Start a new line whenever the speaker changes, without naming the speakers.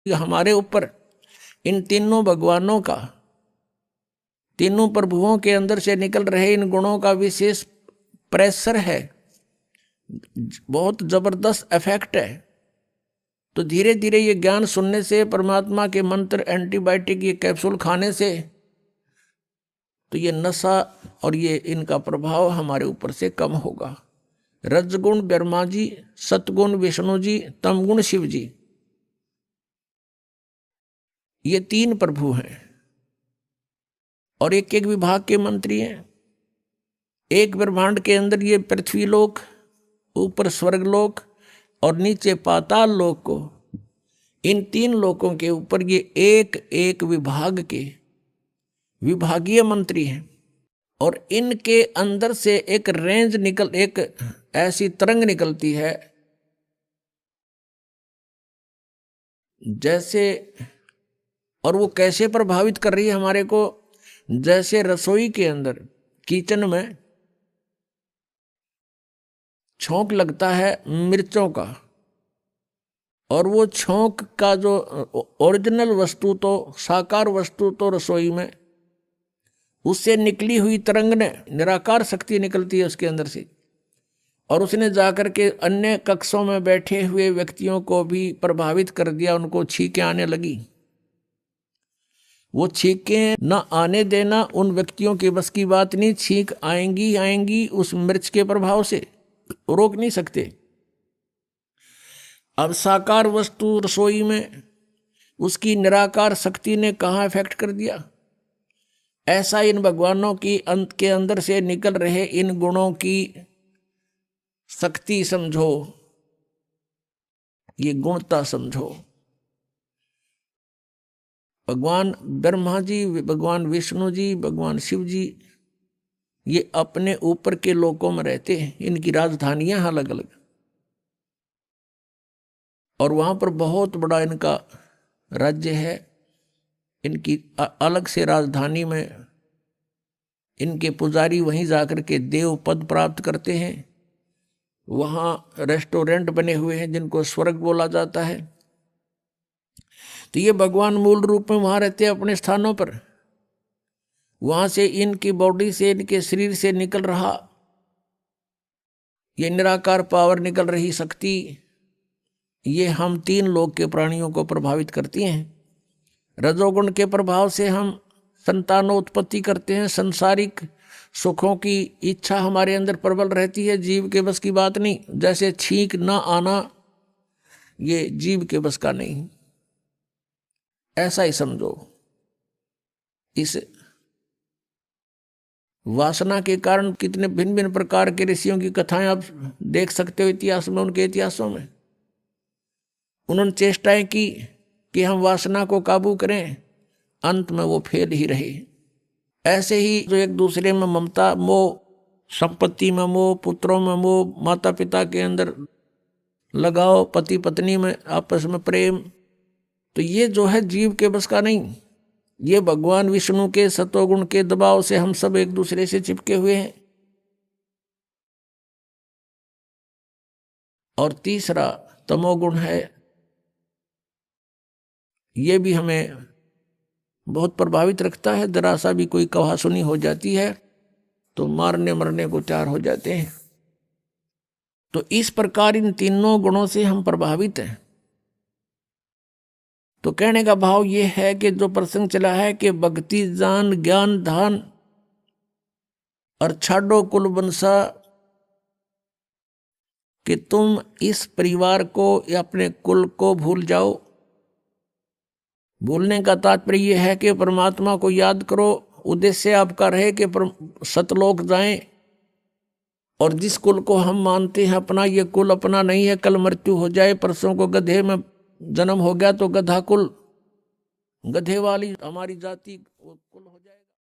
हमारे ऊपर इन तीनों भगवानों का, तीनों प्रभुओं के अंदर से निकल रहे इन गुणों का विशेष प्रेशर है, बहुत जबरदस्त इफेक्ट है। तो धीरे धीरे ये ज्ञान सुनने से, परमात्मा के मंत्र, एंटीबायोटिक, ये कैप्सूल खाने से, तो ये नशा और ये इनका प्रभाव हमारे ऊपर से कम होगा। रजगुण ब्रह्मा जी, सतगुण विष्णु जी, तमगुण शिव जी, ये तीन प्रभु हैं और एक एक विभाग के मंत्री हैं। एक ब्रह्मांड के अंदर ये पृथ्वी लोक, ऊपर स्वर्ग लोक और नीचे पाताल लोक को, इन तीन लोकों के ऊपर ये एक एक विभाग के विभागीय मंत्री हैं। और इनके अंदर से एक रेंज निकल, एक ऐसी तरंग निकलती है जैसे, और वो कैसे प्रभावित कर रही है हमारे को, जैसे रसोई के अंदर, किचन में छोंक लगता है मिर्चों का, और वो छोंक का जो ओरिजिनल वस्तु, तो साकार वस्तु तो रसोई में, उससे निकली हुई तरंग ने, निराकार शक्ति निकलती है उसके अंदर से, और उसने जाकर के अन्य कक्षों में बैठे हुए व्यक्तियों को भी प्रभावित कर दिया। उनको छींकें आने लगी। वो छींकें न आने देना उन व्यक्तियों के बस की बात नहीं, छींक आएंगी आएंगी उस मिर्च के प्रभाव से, रोक नहीं सकते। अब साकार वस्तु रसोई में, उसकी निराकार शक्ति ने कहाँ इफेक्ट कर दिया। ऐसा इन भगवानों की अंत के अंदर से निकल रहे इन गुणों की शक्ति समझो, ये गुणता समझो। भगवान ब्रह्मा जी, भगवान विष्णु जी, भगवान शिव जी, ये अपने ऊपर के लोकों में रहते हैं। इनकी राजधानियां अलग अलग, और वहां पर बहुत बड़ा इनका राज्य है। इनकी अलग से राजधानी में इनके पुजारी वहीं जाकर के देव पद प्राप्त करते हैं। वहाँ रेस्टोरेंट बने हुए हैं जिनको स्वर्ग बोला जाता है। तो ये भगवान मूल रूप में वहाँ रहते हैं अपने स्थानों पर। वहाँ से इनकी बॉडी से, इनके शरीर से निकल रहा ये निराकार पावर, निकल रही शक्ति, ये हम तीन लोक के प्राणियों को प्रभावित करती हैं। रजोगुण के प्रभाव से हम संतानोत्पत्ति करते हैं। संसारिक सुखों की इच्छा हमारे अंदर प्रबल रहती है, जीव के बस की बात नहीं। जैसे छींक ना आना, ये जीव के बस का नहीं, ऐसा ही समझो। इस वासना के कारण कितने भिन्न भिन्न प्रकार के ऋषियों की कथाएं आप देख सकते हो इतिहास में। उनके इतिहासों में उन्होंने चेष्टाएं की कि हम वासना को काबू करें, अंत में वो फेल ही रहे। ऐसे ही जो एक दूसरे में ममता, मोह, संपत्ति में मोह, पुत्रों में मोह, माता पिता के अंदर लगाओ, पति पत्नी में आपस में प्रेम, तो ये जो है जीव के बस का नहीं। ये भगवान विष्णु के सतोगुण के दबाव से हम सब एक दूसरे से चिपके हुए हैं। और तीसरा तमोगुण है, ये भी हमें बहुत प्रभावित रखता है। जरा सा भी कोई कहा सुनी हो जाती है तो मारने मरने को तैयार हो जाते हैं। तो इस प्रकार इन तीनों गुणों से हम प्रभावित हैं। तो कहने का भाव ये है कि जो प्रसंग चला है कि भक्ति जान ज्ञान धान और छाड़ो कुल बंसा, कि तुम इस परिवार को या अपने कुल को भूल जाओ। भूलने का तात्पर्य यह है कि परमात्मा को याद करो। उद्देश्य आपका रहे कि सतलोक जाएं, और जिस कुल को हम मानते हैं अपना, ये कुल अपना नहीं है। कल मृत्यु हो जाए, परसों को गधे में जन्म हो गया तो गधा कुल, गधे वाली हमारी जाति कुल हो जाए।